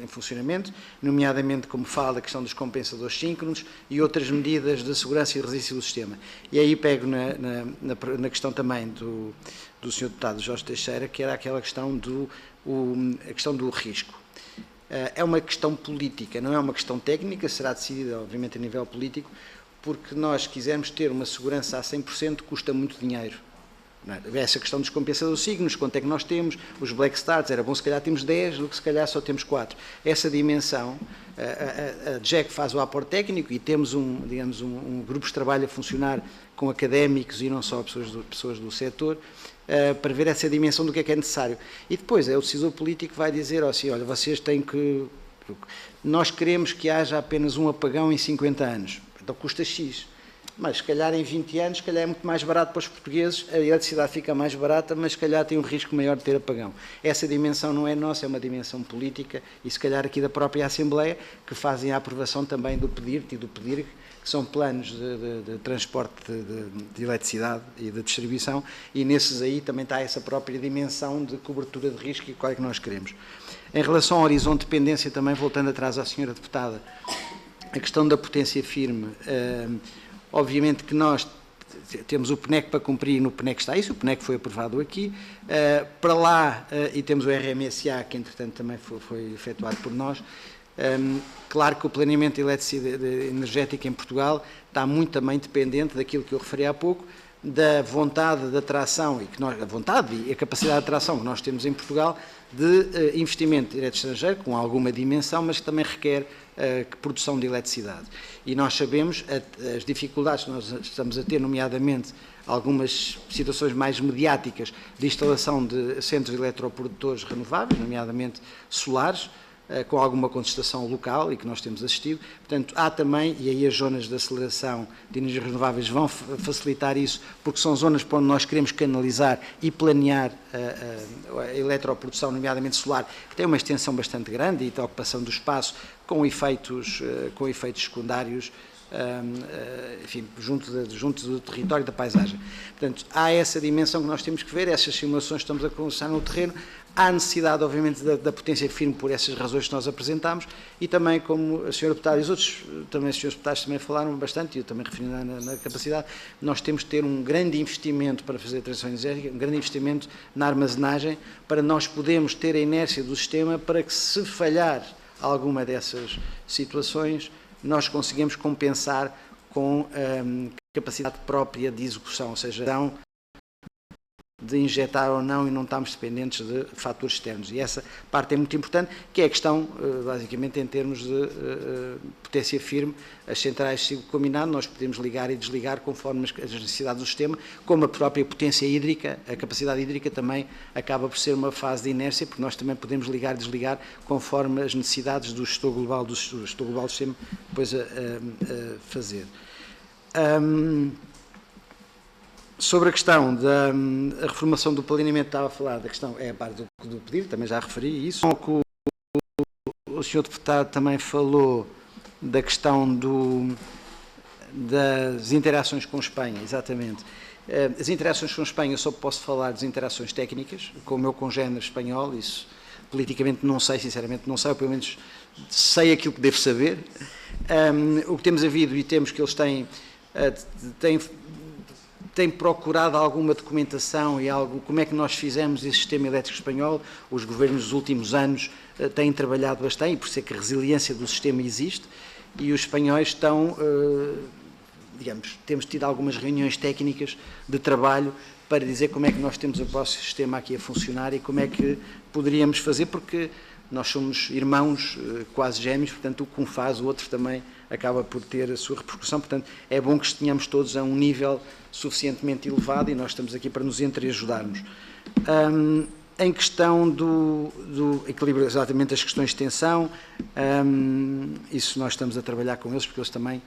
em funcionamento, nomeadamente, como fala, a questão dos compensadores síncronos e outras medidas de segurança e resistência do sistema. E aí pego na questão também do Sr. Deputado Jorge Teixeira, que era aquela questão a questão do risco. É uma questão política, não é uma questão técnica, será decidida, obviamente, a nível político, porque nós quisermos ter uma segurança a 100% custa muito dinheiro. Essa questão dos compensadores signos, quanto é que nós temos, os Black Starts, era bom se calhar temos 10, do que se calhar só temos 4. Essa dimensão, a DGEC faz o aporte técnico e temos um grupo de trabalho a funcionar com académicos e não só pessoas do setor, para ver essa dimensão do que é necessário. E depois é o decisor político que vai dizer assim, olha, vocês têm que... Nós queremos que haja apenas um apagão em 50 anos, então custa X. Mas, se calhar, em 20 anos, se calhar é muito mais barato para os portugueses, a eletricidade fica mais barata, mas, se calhar, tem um risco maior de ter apagão. Essa dimensão não é nossa, é uma dimensão política e, se calhar, aqui da própria Assembleia, que fazem a aprovação também do PEDIRT e do PEDIRC, que são planos de transporte de eletricidade e de distribuição, e nesses aí também está essa própria dimensão de cobertura de risco e qual é que nós queremos. Em relação ao horizonte de dependência, também, voltando atrás à senhora deputada, a questão da potência firme... Obviamente que nós temos o PNEC para cumprir e no PNEC está isso, o PNEC foi aprovado aqui, para lá, e temos o RMSA, que entretanto também foi efetuado por nós. Claro que o planeamento energético em Portugal está muito também dependente daquilo que eu referi há pouco, da vontade de atração, a vontade e a capacidade de atração que nós temos em Portugal de investimento direto estrangeiro, com alguma dimensão, mas que também requer produção de eletricidade. E nós sabemos as dificuldades que nós estamos a ter, nomeadamente algumas situações mais mediáticas de instalação de centros eletroprodutores renováveis, nomeadamente solares, com alguma contestação local e que nós temos assistido. Portanto, há também, e aí as zonas de aceleração de energias renováveis vão facilitar isso, porque são zonas para onde nós queremos canalizar e planear a eletroprodução, nomeadamente solar, que tem uma extensão bastante grande e de ocupação do espaço, com efeitos secundários, enfim, junto do território e da paisagem. Portanto, há essa dimensão que nós temos que ver, essas simulações que estamos a começar no terreno, há necessidade, obviamente, da potência firme por essas razões que nós apresentámos e também, como a Sra. Deputada e os outros, também os Srs. Deputados também falaram bastante, e eu também referi na capacidade, nós temos de ter um grande investimento para fazer a transição energética, um grande investimento na armazenagem, para nós podermos ter a inércia do sistema para que, se falhar alguma dessas situações, nós conseguimos compensar com capacidade própria de execução, ou seja, de injetar ou não e não estamos dependentes de fatores externos. E essa parte é muito importante, que é a questão, basicamente, em termos de potência firme, as centrais de ciclo combinado, nós podemos ligar e desligar conforme as necessidades do sistema, como a própria potência hídrica, a capacidade hídrica também acaba por ser uma fase de inércia, porque nós também podemos ligar e desligar conforme as necessidades do gestor global do sistema depois a fazer. Sobre a questão da reformação do planeamento, estava a falar da questão, é a parte do pedido, também já referi isso. O Sr. Deputado também falou da questão das interações com Espanha, exatamente. As interações com Espanha, eu só posso falar das interações técnicas, com o meu congénero espanhol, isso politicamente não sei, sinceramente não sei, ou pelo menos sei aquilo que devo saber. O que temos havido e temos que eles têm procurado alguma documentação e algo, como é que nós fizemos esse sistema elétrico espanhol. Os governos dos últimos anos têm trabalhado bastante, e por isso é que a resiliência do sistema existe, e os espanhóis estão, digamos, temos tido algumas reuniões técnicas de trabalho para dizer como é que nós temos o nosso sistema aqui a funcionar e como é que poderíamos fazer, porque nós somos irmãos, quase gêmeos, portanto, o que um faz, o outro também acaba por ter a sua repercussão. Portanto, é bom que estejamos todos a um nível suficientemente elevado e nós estamos aqui para nos entreajudarmos. Em questão do equilíbrio, exatamente as questões de tensão, isso nós estamos a trabalhar com eles, porque eles também,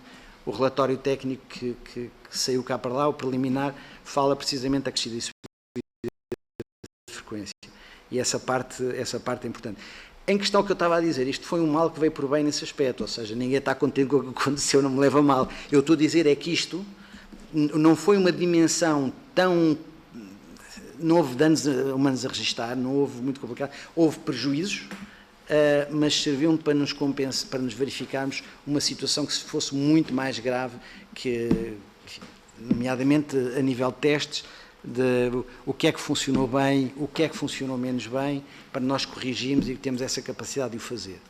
o relatório técnico que saiu cá para lá, o preliminar, fala precisamente da crescida de frequência. E essa parte é importante. Em questão que eu estava a dizer, isto foi um mal que veio por bem nesse aspecto, ou seja, ninguém está contente com o que aconteceu, não me leva a mal. Eu estou a dizer é que isto não foi uma dimensão tão... Não houve danos humanos a registrar, não houve muito complicado, houve prejuízos, mas serviu para nos compensar, para nos verificarmos uma situação que se fosse muito mais grave, que, nomeadamente a nível de testes, de o que é que funcionou bem, o que é que funcionou menos bem, para nós corrigirmos e termos essa capacidade de o fazer.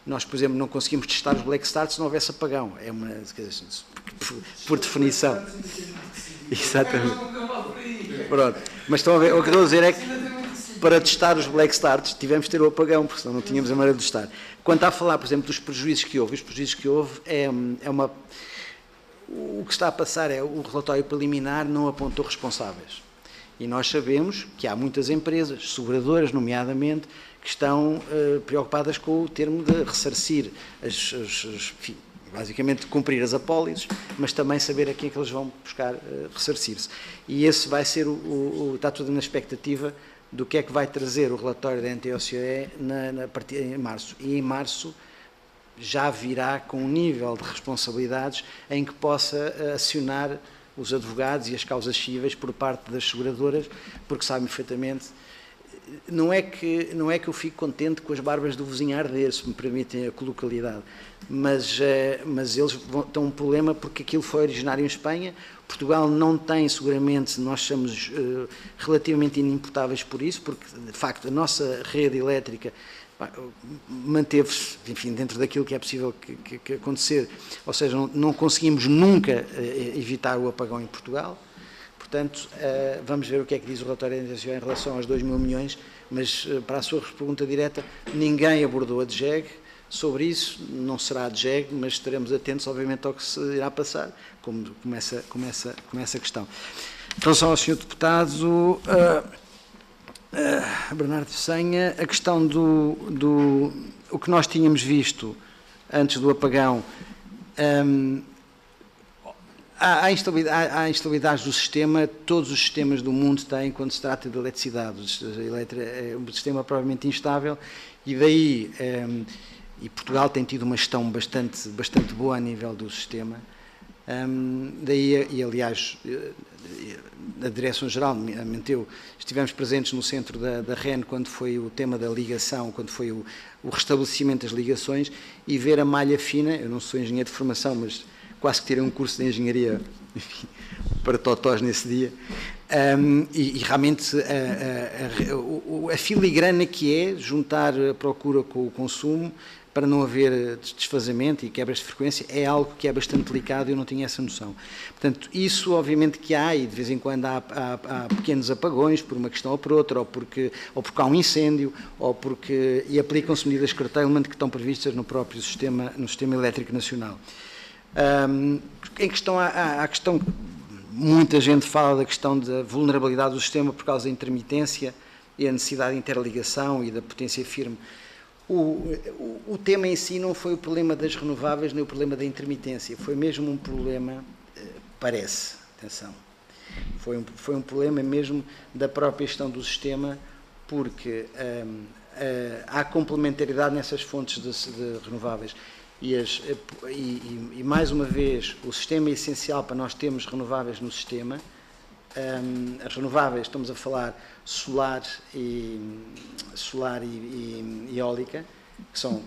Nós, por exemplo, não conseguimos testar os black starts se não houvesse apagão. É uma, por definição. Exatamente. Pronto. Mas estão a ver, o que estou a dizer é que para testar os black starts tivemos de ter o apagão, porque senão não tínhamos a maneira de testar. Quanto a falar, por exemplo, dos prejuízos que houve, os prejuízos que houve é uma... O que está a passar é o relatório preliminar não apontou responsáveis. E nós sabemos que há muitas empresas, seguradoras nomeadamente, que estão preocupadas com o termo de ressarcir, enfim, basicamente cumprir as apólices, mas também saber a quem é que eles vão buscar ressarcir-se. E esse vai ser está tudo na expectativa do que é que vai trazer o relatório da NTOCE em março. E em março já virá com um nível de responsabilidades em que possa acionar os advogados e as causas cíveis por parte das seguradoras, porque sabem perfeitamente, não é que eu fico contente com as barbas do vizinho a arder, se me permitem a coloquialidade, mas eles têm um problema porque aquilo foi originário em Espanha. Portugal não tem, seguramente, nós somos relativamente inimputáveis por isso, porque, de facto, a nossa rede elétrica manteve-se, enfim, dentro daquilo que é possível que acontecer. Ou seja, não conseguimos nunca evitar o apagão em Portugal. Portanto, vamos ver o que é que diz o relatório de intenção em relação aos 2 mil milhões, mas para a sua pergunta direta, ninguém abordou a DGEG sobre isso, não será a DGEG, mas estaremos atentos, obviamente, ao que se irá passar, como essa questão. Em relação ao Sr. Deputado Bernardo Senha, a questão o que nós tínhamos visto antes do apagão, há instabilidades do sistema, todos os sistemas do mundo têm quando se trata de eletricidade. É um sistema provavelmente instável e daí, e Portugal tem tido uma gestão bastante boa a nível do sistema, daí, e aliás, a Direção-Geral, estivemos presentes no centro da REN quando foi o tema da ligação, quando foi o restabelecimento das ligações, e ver a malha fina. Eu não sou engenheiro de formação, mas quase que tirei um curso de engenharia, enfim, para totós nesse dia, e realmente a filigrana que é juntar a procura com o consumo para não haver desfazamento e quebras de frequência é algo que é bastante delicado e eu não tinha essa noção. Portanto, isso obviamente que há, e de vez em quando há pequenos apagões por uma questão ou por outra, ou porque há um incêndio, e aplicam-se medidas de curtailment que estão previstas no próprio sistema, no Sistema Elétrico Nacional. Em questão à questão, muita gente fala da questão da vulnerabilidade do sistema por causa da intermitência e a necessidade de interligação e da potência firme. O tema em si não foi o problema das renováveis nem o problema da intermitência, foi mesmo um problema, parece, atenção, foi um problema mesmo da própria gestão do sistema, porque há complementaridade nessas fontes de renováveis. E mais uma vez, o sistema é essencial para nós termos renováveis no sistema. As renováveis, estamos a falar solar e eólica, que são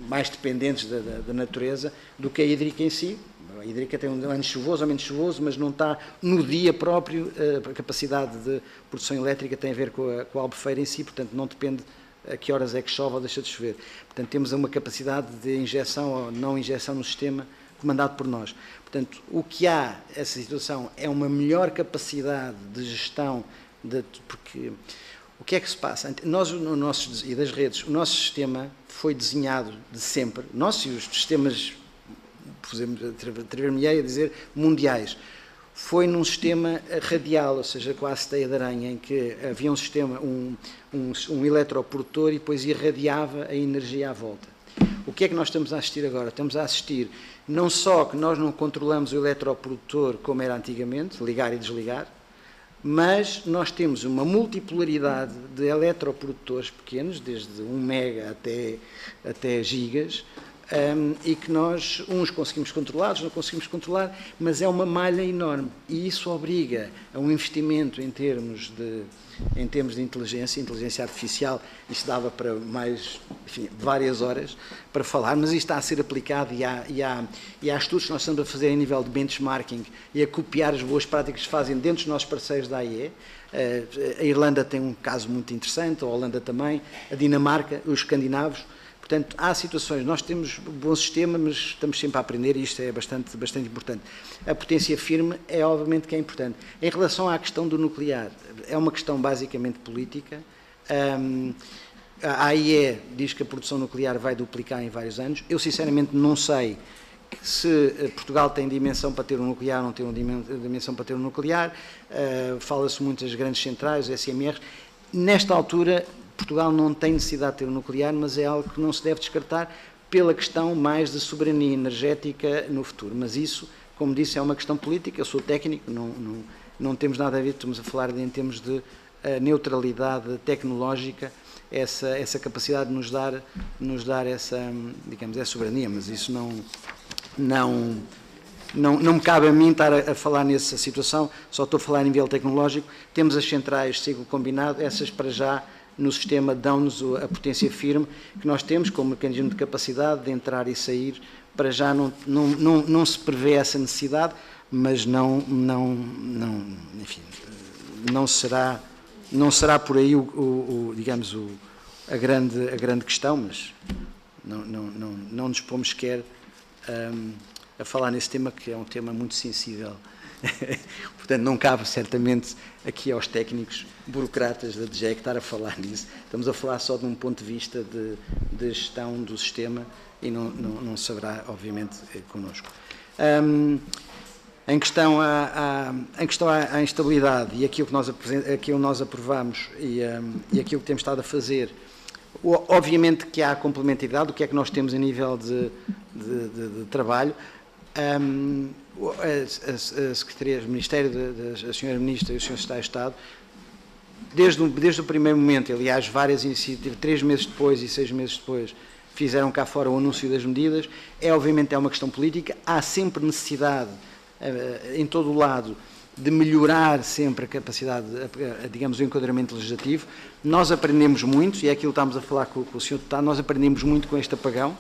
mais dependentes da natureza do que a hídrica em si. A hídrica tem um ano chuvoso ou menos chuvoso, mas não está no dia próprio. A capacidade de produção elétrica tem a ver com a albufeira em si, portanto não depende a que horas é que chove ou deixa de chover. Portanto, temos uma capacidade de injeção ou não injeção no sistema comandado por nós. Portanto, o que há, essa situação, é uma melhor capacidade de gestão, porque o que é que se passa? Nós, e das redes, o nosso sistema foi desenhado de sempre, nós e os sistemas, atrever-me a dizer, mundiais, foi num sistema radial, ou seja, quase teia de aranha, em que havia um sistema, um eletroprodutor e depois irradiava a energia à volta. O que é que nós estamos a assistir agora? Estamos a assistir não só que nós não controlamos o eletroprodutor como era antigamente, ligar e desligar, mas nós temos uma multipolaridade de eletroprodutores pequenos, desde 1 mega até gigas, e que nós, uns conseguimos controlar, outros não conseguimos controlar, mas é uma malha enorme e isso obriga a um investimento em termos de inteligência artificial. Isto dava para mais, enfim, várias horas para falar, mas isto está a ser aplicado e há estudos que nós estamos a fazer em nível de benchmarking e a copiar as boas práticas que se fazem dentro dos nossos parceiros da AIE. A Irlanda tem um caso muito interessante, a Holanda também, a Dinamarca, os escandinavos. Portanto, há situações, nós temos um bom sistema, mas estamos sempre a aprender e isto é bastante importante. A potência firme é obviamente que é importante. Em relação à questão do nuclear, é uma questão basicamente política. A AIE diz que a produção nuclear vai duplicar em vários anos. Eu sinceramente não sei se Portugal tem dimensão para ter um nuclear ou não tem uma dimensão para ter um nuclear. Fala-se muito das grandes centrais, SMRs. Nesta altura, Portugal não tem necessidade de ter um nuclear, mas é algo que não se deve descartar pela questão mais de soberania energética no futuro. Mas isso, como disse, é uma questão política. Eu sou técnico, não temos nada a ver, estamos a falar em termos de neutralidade tecnológica, essa capacidade de nos dar essa, digamos, essa soberania, mas isso não me cabe a mim estar a falar nessa situação, só estou a falar em nível tecnológico. Temos as centrais de ciclo combinado, essas para já no sistema dão-nos a potência firme que nós temos como mecanismo de capacidade de entrar e sair. Para já não se prevê essa necessidade, mas enfim, não será por aí digamos, a grande questão, mas não nos pomos sequer a falar nesse tema, que é um tema muito sensível. Portanto, não cabe certamente aqui aos técnicos burocratas da DGEC estar a falar nisso. Estamos a falar só de um ponto de vista de gestão do sistema e não saberá, obviamente, connosco. Em questão à instabilidade e aquilo que nós aprovamos e aquilo que temos estado a fazer, obviamente que há complementaridade do que é que nós temos a nível de trabalho. A Secretaria do Ministério, a Sra. Ministra e o Sr. Secretário de Estado, desde o primeiro momento, aliás, várias iniciativas, 3 meses depois e 6 meses depois, fizeram cá fora o anúncio das medidas. Obviamente é uma questão política, há sempre necessidade, em todo o lado, de melhorar sempre a capacidade, digamos, o enquadramento legislativo. Nós aprendemos muito, e é aquilo que estamos a falar com o Sr. Deputado, nós aprendemos muito com este apagão.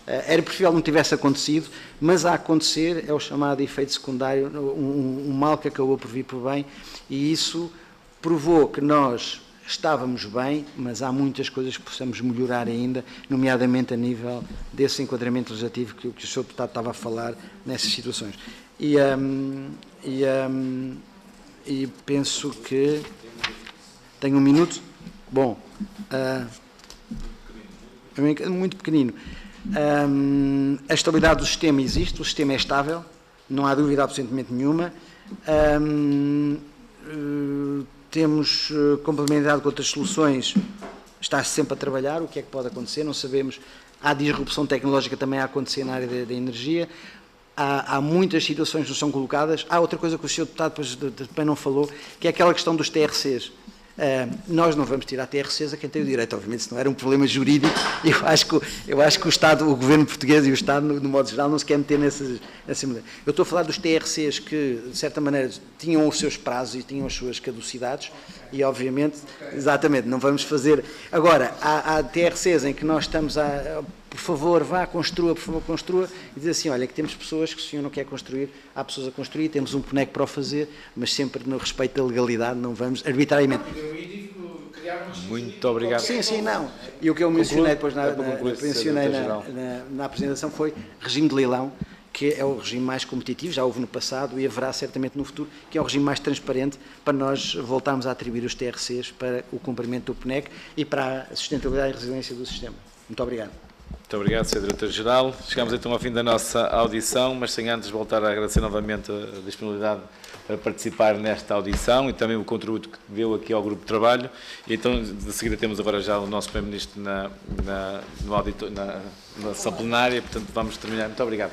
Era preferível não tivesse acontecido, mas a acontecer é o chamado efeito secundário, um mal que acabou por vir por bem, e isso provou que nós estávamos bem, mas há muitas coisas que possamos melhorar ainda, nomeadamente a nível desse enquadramento legislativo que o Sr. Deputado estava a falar nessas situações. E penso que... Tenho 1 minuto? Bom, muito pequenino. A estabilidade do sistema existe, o sistema é estável, não há dúvida absolutamente nenhuma. Temos complementaridade com outras soluções, está-se sempre a trabalhar, o que é que pode acontecer, não sabemos. Há disrupção tecnológica também a acontecer na área da energia, há muitas situações que não são colocadas. Há outra coisa que o Sr. Deputado depois não falou, que é aquela questão dos TRCs. Nós não vamos tirar TRCs a quem tem o direito, obviamente, se não era um problema jurídico. Eu acho que o Estado, o Governo português e o Estado, no modo geral, não se quer meter nessa maneira. Eu estou a falar dos TRCs que, de certa maneira, tinham os seus prazos e tinham as suas caducidades e, obviamente, exatamente, não vamos fazer... Agora, há TRCs em que nós estamos por favor, vá, construa, por favor, construa, e diz assim, olha, que temos pessoas que o senhor não quer construir, há pessoas a construir, temos um PNEC para o fazer, mas sempre no respeito da legalidade, não vamos arbitrariamente. Muito obrigado. Sim, não. E o que eu mencionei depois na apresentação foi regime de leilão, que é o regime mais competitivo, já houve no passado e haverá certamente no futuro, que é o regime mais transparente para nós voltarmos a atribuir os TRCs para o cumprimento do PNEC e para a sustentabilidade e resiliência do sistema. Muito obrigado. Muito obrigado, Sr. Diretor-Geral. Chegamos então ao fim da nossa audição, mas sem antes voltar a agradecer novamente a disponibilidade para participar nesta audição e também o contributo que deu aqui ao grupo de trabalho. E então, de seguida, temos agora já o nosso Primeiro-Ministro na sessão plenária, portanto, vamos terminar. Muito obrigado.